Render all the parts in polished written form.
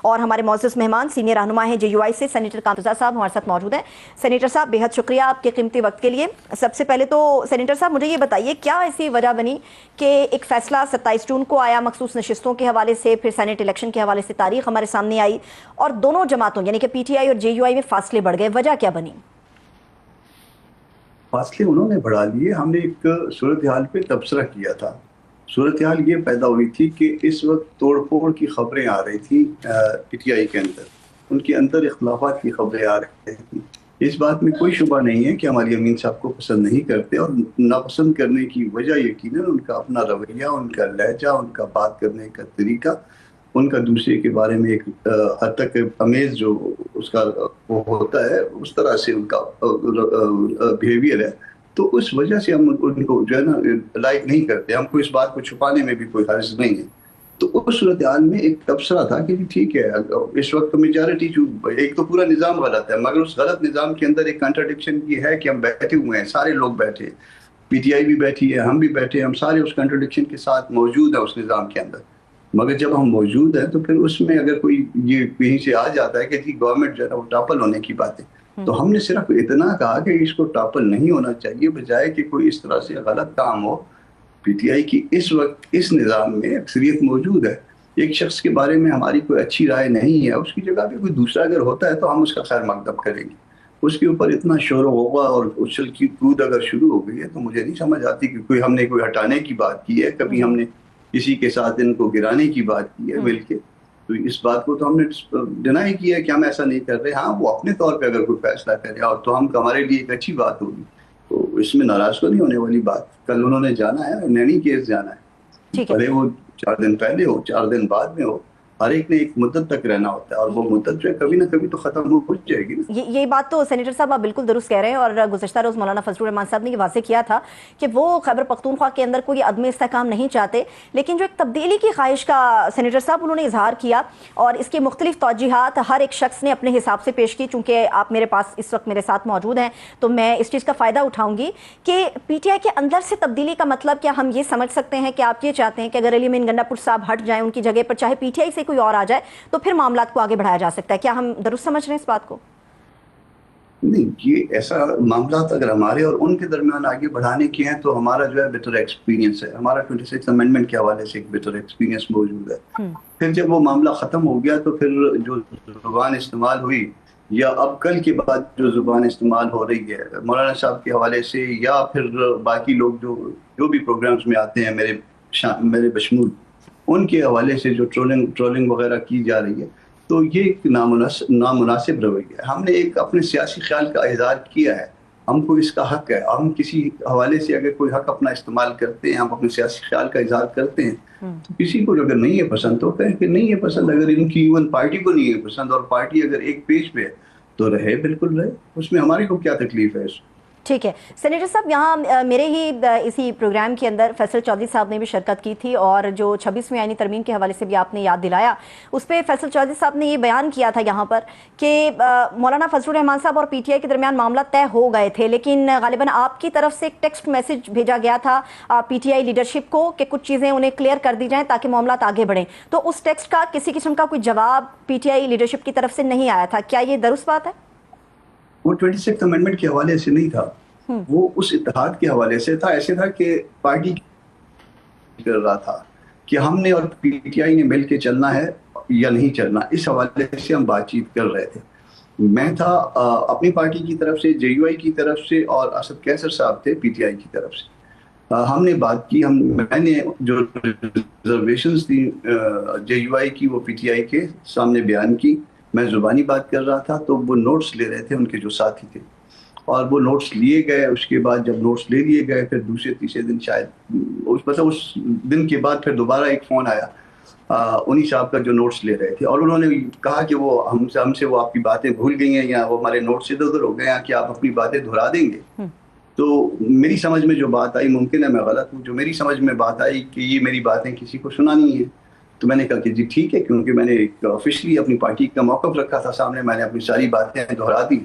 اور ہمارے معزز مہمان سینئر رہنما ہیں JUI سے سینیٹر کامرزا صاحب ہمارے ساتھ موجود ہیں۔ سینیٹر صاحب بہت شکریہ آپ کے قیمتی وقت کے لیے۔ سب سے پہلے تو سینیٹر صاحب مجھے یہ بتائیے کیا ایسی وجہ بنی کہ ایک فیصلہ 27 جون کو آیا مخصوص نشستوں کے حوالے سے، پھر سینیٹ الیکشن کے حوالے سے تاریخ ہمارے سامنے آئی اور دونوں جماعتوں یعنی کہ PTI اور JUI میں فاصلے بڑھ گئے، وجہ کیا بنی؟ فاصلے انہوں نے بڑھا لیے۔ ہم نے ایک صورتحال پہ تبصرہ کیا تھا۔ صورتحال یہ پیدا ہوئی تھی کہ اس وقت توڑ پھوڑ کی خبریں آ رہی تھیں PTI کے اندر، ان کے اندر اختلافات کی خبریں آ رہی تھیں۔ اس بات میں کوئی شبہ نہیں ہے کہ ہماری امین صاحب کو پسند نہیں کرتے، اور ناپسند کرنے کی وجہ یقیناً ان کا اپنا رویہ، ان کا لہجہ، ان کا بات کرنے کا طریقہ، ان کا دوسرے کے بارے میں ایک حد تک امیز جو اس کا وہ ہوتا ہے، اس طرح سے ان کا بیہیویئر ہے۔ تو اس وجہ سے ہم ان کو جو ہے نا لائک نہیں کرتے۔ ہم کو اس بات کو چھپانے میں بھی کوئی حرج نہیں ہے۔ تو اس صورتحال میں ایک تبصرہ تھا کہ ٹھیک ہے، اس وقت میجارٹی ایک تو پورا نظام غلط ہے، مگر اس غلط نظام کے اندر ایک کنٹرڈکشن یہ ہے کہ ہم بیٹھے ہوئے ہیں، سارے لوگ بیٹھے ہیں، PTI بھی بیٹھی ہے، ہم بھی بیٹھے ہیں، ہم سارے اس کنٹرڈکشن کے ساتھ موجود ہیں اس نظام کے اندر۔ مگر جب ہم موجود ہیں تو پھر اس میں اگر کوئی یہ کہیں سے آ جاتا ہے کہ گورنمنٹ جو ہے نا وہ ٹاپل ہونے کی بات ہے، تو ہم نے صرف اتنا کہا کہ اس کو ٹاپل نہیں ہونا چاہیے، بجائے کہ کوئی اس طرح سے غلط کام ہو۔ PTI کی اس وقت اس نظام میں اکثریت موجود ہے، ایک شخص کے بارے میں ہماری کوئی اچھی رائے نہیں ہے، اس کی جگہ پہ کوئی دوسرا اگر ہوتا ہے تو ہم اس کا خیر مقدم کریں گے۔ اس کے اوپر اتنا شور و غوغا اور اچھل کی کود اگر شروع ہو گئی ہے تو مجھے نہیں سمجھ آتی کہ ہم نے کوئی ہٹانے کی بات کی ہے، کبھی ہم نے کسی کے ساتھ ان کو گرانے کی بات کی ہے مل کے۔ تو اس بات کو تو ہم نے ڈینائی کیا ہے کہ ہم ایسا نہیں کر رہے۔ ہاں، وہ اپنے طور پہ اگر کوئی فیصلہ کرے اور تو ہمارے لیے ایک اچھی بات ہوگی، تو اس میں ناراض تو نہیں ہونے والی بات۔ کل انہوں نے جانا ہے، نینی کیس جانا ہے، بھلے وہ 4 دن پہلے ہو، 4 دن بعد میں ہو، ہر ایک نے ایک مدت تک رہنا ہوتا ہے، اور وہ مدت جو ہے کبھی نہ کبھی تو ختم ہو جائے گی۔ یہ بات تو سینیٹر صاحب آپ بالکل درست کہہ رہے ہیں، اور گزشتہ روز مولانا فضل الرحمان صاحب نے یہ واضح کیا تھا کہ وہ خیبر پختونخوا کے اندر کوئی عدم استحکام نہیں چاہتے، لیکن جو ایک تبدیلی کی خواہش کا سینیٹر صاحب انہوں نے اظہار کیا، اور اس کے مختلف توجیہات ہر ایک شخص نے اپنے حساب سے پیش کی۔ چونکہ آپ میرے پاس اس وقت میرے ساتھ موجود ہیں تو میں اس چیز کا فائدہ اٹھاؤں گی کہ PTI کے اندر سے تبدیلی کا مطلب کیا ہم یہ سمجھ سکتے ہیں کہ آپ یہ چاہتے ہیں کہ اگر علی امین گنڈا پور صاحب ہٹ جائیں، ان کی جگہ پر چاہے PTI سے کوئی اور آ جائے تو پھر معاملات کو آگے بڑھایا جا سکتا ہے؟ کیا ہم درست سمجھ رہے ہیں اس بات کو؟ نہیں، یہ ایسا معاملات اگر ہمارے اور ان کے درمیان آگے بڑھانے کے ہیں تو ہمارا جو ہے بیٹر ایکسپیرینس ہے، ہمارا 26 امینڈمنٹ کے حوالے سے ایک بیٹر ایکسپیرینس موجود ہے۔ پھر جب وہ معاملہ ختم ہو گیا تو پھر جو زبان استعمال ہوئی، یا اب کل کے بعد جو زبان استعمال ہو رہی ہے مولانا صاحب کے حوالے سے، یا پھر باقی لوگ جو بھی پروگرامز میں آتے ہیں میرے بشمول، ان کے حوالے سے جو ٹرولنگ وغیرہ کی جا رہی ہے، تو یہ ایک نامناسب رویہ ہے۔ ہم نے ایک اپنے سیاسی خیال کا اظہار کیا ہے، ہم کو اس کا حق ہے۔ ہم کسی حوالے سے اگر کوئی حق اپنا استعمال کرتے ہیں، ہم اپنے سیاسی خیال کا اظہار کرتے ہیں، تو کسی کو اگر نہیں ہے پسند تو کہیں کہ نہیں ہے پسند۔ اگر ان کی ایون پارٹی کو نہیں ہے پسند، اور پارٹی اگر ایک پیج پہ ہے تو رہے، بالکل رہے، اس میں ہماری کو کیا تکلیف ہے؟ ٹھیک ہے سینیٹر صاحب، یہاں میرے ہی اسی پروگرام کے اندر فیصل چودھری صاحب نے بھی شرکت کی تھی، اور جو 26ویں آئینی ترمیم کے حوالے سے بھی آپ نے یاد دلایا، اس پہ فیصل چودھری صاحب نے یہ بیان کیا تھا یہاں پر کہ مولانا فضل الرحمان صاحب اور PTI کے درمیان معاملہ طے ہو گئے تھے، لیکن غالباً آپ کی طرف سے ایک ٹیکسٹ میسج بھیجا گیا تھا PTI لیڈرشپ کو کہ کچھ چیزیں انہیں کلیئر کر دی جائیں تاکہ معاملات آگے بڑھیں، تو اس ٹیکسٹ کا کسی قسم کا کوئی جواب PTI لیڈرشپ کی طرف سے نہیں آیا تھا، کیا یہ درست بات ہے؟ وہ 26 امینڈمنٹ کے حوالے سے نہیں تھا، وہ اس اتحاد کے حوالے سے تھا۔ ایسے تھا کہ پارٹی کر رہا تھا کہ ہم نے اور PTI نے مل کے چلنا ہے یا نہیں چلنا، اس حوالے سے ہم بات چیت کر رہے تھے۔ میں تھا اپنی پارٹی کی طرف سے، JUI کی طرف سے، اور اسد کیسر صاحب تھے PTI کی طرف سے۔ ہم نے بات کی، میں نے جو ریزرویشنز تھی JUI کی وہ PTI کے سامنے بیان کی۔ میں زبانی بات کر رہا تھا تو وہ نوٹس لے رہے تھے ان کے جو ساتھی تھے، اور وہ نوٹس لیے گئے۔ اس کے بعد جب نوٹس لے لیے گئے، پھر دوسرے تیسرے دن شاید اس دن کے بعد پھر دوبارہ ایک فون آیا انہی صاحب کا جو نوٹس لے رہے تھے، اور انہوں نے کہا کہ وہ ہم سے وہ آپ کی باتیں بھول گئی ہیں، یا وہ ہمارے نوٹس ادھر ادھر ہو گئے ہیں، کہ آپ اپنی باتیں دہرا دیں گے۔ تو میری سمجھ میں جو بات آئی، ممکن ہے میں غلط ہوں، جو میری سمجھ میں بات آئی کہ یہ میری باتیں کسی کو سنانی ہیں، تو میں نے کہا کہ جی ٹھیک ہے، کیونکہ میں نے ایک آفیشلی اپنی پارٹی کا موقف رکھا تھا سامنے، میں نے اپنی ساری باتیں دہرا دی،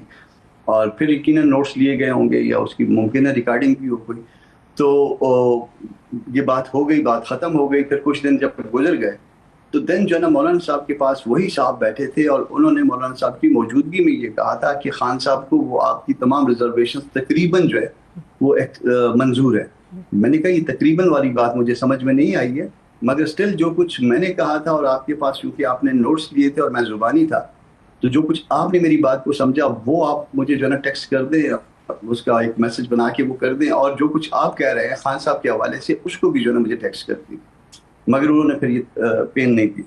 اور پھر یقیناً نوٹس لیے گئے ہوں گے یا اس کی ممکن ہے ریکارڈنگ بھی ہو گئی۔ تو یہ بات ہو گئی، بات ختم ہو گئی۔ پھر کچھ دن جب گزر گئے تو دین جو ہے نا مولانا صاحب کے پاس وہی صاحب بیٹھے تھے اور انہوں نے مولانا صاحب کی موجودگی میں یہ کہا تھا کہ خان صاحب کو وہ آپ کی تمام ریزرویشن تقریباً جو ہے وہ منظور ہے. میں نے کہا یہ تقریباً والی بات مجھے سمجھ میں نہیں آئی ہے، مگر سٹل جو کچھ میں نے کہا تھا اور آپ کے پاس چونکہ آپ نے نوٹس لیے تھے اور میں زبانی تھا، تو جو کچھ آپ نے میری بات کو سمجھا وہ آپ مجھے جو ہے نا ٹیکسٹ کر دیں، اس کا ایک میسج بنا کے وہ کر دیں، اور جو کچھ آپ کہہ رہے ہیں خان صاحب کے حوالے سے اس کو بھی جو ہے نا مجھے ٹیکسٹ کر دیں. مگر انہوں نے پھر یہ پین نہیں کی.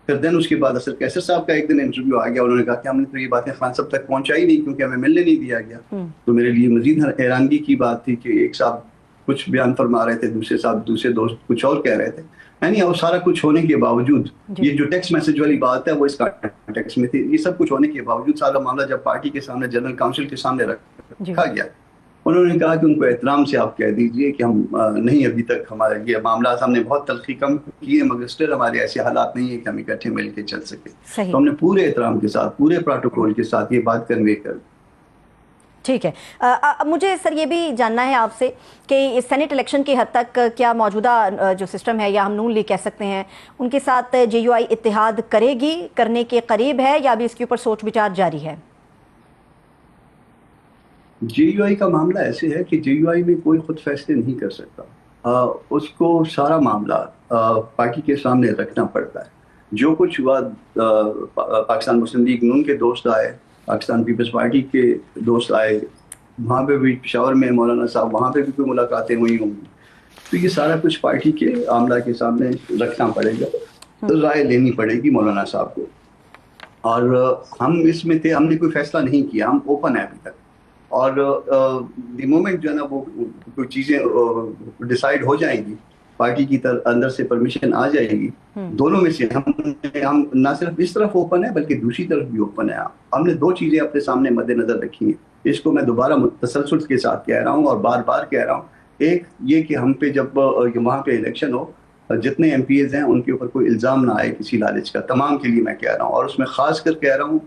پھر دن اس کے بعد اصل کیسر صاحب کا ایک دن انٹرویو آ گیا، انہوں نے کہا کہ ہم نے تو یہ باتیں خان صاحب تک پہنچائی نہیں کیونکہ ہمیں ملنے نہیں دیا گیا. تو میرے لیے مزید حیرانگی کی بات تھی کہ ایک صاحب کچھ بیان فرما رہے تھے، دوسرے دوست کچھ اور کہہ رہے تھے. یعنی اور سارا کچھ ہونے کے باوجود یہ جو ٹیکسٹ میسج والی بات ہے وہ اس کانٹیکسٹ میں تھی. یہ سب کچھ ہونے کے باوجود سارا معاملہ جب پارٹی کے سامنے جنرل کاؤنسل کے سامنے رکھا گیا، انہوں نے کہا کہ ان کو احترام سے آپ کہہ دیجئے کہ ہم نہیں، ابھی تک ہمارے یہ معاملات ہم نے بہت تلخی کم کیے مگر اسٹل ہمارے ایسے حالات نہیں ہیں کہ ہم اکٹھے مل کے چل سکے. تو ہم نے پورے احترام کے ساتھ پورے پروٹوکول کے ساتھ یہ بات کنوے کر دی. ٹھیک ہے. مجھے سر یہ بھی جاننا ہے آپ سے کہ سینٹ الیکشن کی حد تک کیا موجودہ جو سسٹم ہے یا ہم نون لیگ کہہ سکتے ہیں ان کے ساتھ جے یو آئی اتحاد کرے گی، کرنے کے قریب ہے، یا بھی اس کے اوپر سوچ بچار جاری ہے؟ جے یو آئی کا معاملہ ایسے ہے کہ جے یو آئی میں کوئی خود فیصلے نہیں کر سکتا. اس کو سارا معاملہ پارٹی کے سامنے رکھنا پڑتا ہے. جو کچھ ہوا، پاکستان مسلم لیگ نون کے دوست آئے، پاکستان پیپلز پارٹی کے دوست آئے، وہاں پہ بھی پشاور میں مولانا صاحب وہاں پہ بھی کوئی ملاقاتیں ہوئی ہوں گی. تو یہ سارا کچھ پارٹی کے عملہ کے سامنے رکھنا پڑے گا، رائے لینی پڑے گی مولانا صاحب کو. اور ہم اس میں تھے، ہم نے کوئی فیصلہ نہیں کیا، ہم اوپن ہیں ابھی تک. اور دی مومنٹ جو ہے نا وہ کوئی چیزیں ڈیسائیڈ ہو جائیں گی، پارٹی کی اندر سے پرمیشن آ جائے گی، دونوں میں سے ہم نہ صرف اس طرف اوپن ہے بلکہ دوسری طرف بھی اوپن ہے. ہم نے دو چیزیں اپنے سامنے مد نظر رکھی ہیں، اس کو میں دوبارہ تسلسل کے ساتھ کہہ رہا ہوں اور بار بار کہہ رہا ہوں. ایک یہ کہ ہم پہ جب وہاں پہ الیکشن ہو، جتنے ایم پی ایز ہیں ان کے اوپر کوئی الزام نہ آئے کسی لالچ کا، تمام کے لیے میں کہہ رہا ہوں، اور اس میں خاص کر کہہ رہا ہوں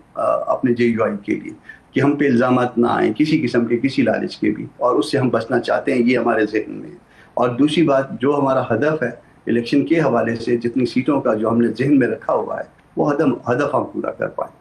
اپنے جے یو آئی کے لیے کہ ہم پہ الزامات نہ آئیں کسی قسم کے، کسی لالچ کے بھی، اور اس سے ہم بچنا چاہتے ہیں، یہ ہمارے ذہن میں ہے. اور دوسری بات، جو ہمارا ہدف ہے الیکشن کے حوالے سے، جتنی سیٹوں کا جو ہم نے ذہن میں رکھا ہوا ہے، وہ ہدف ہم پورا کر پائیں.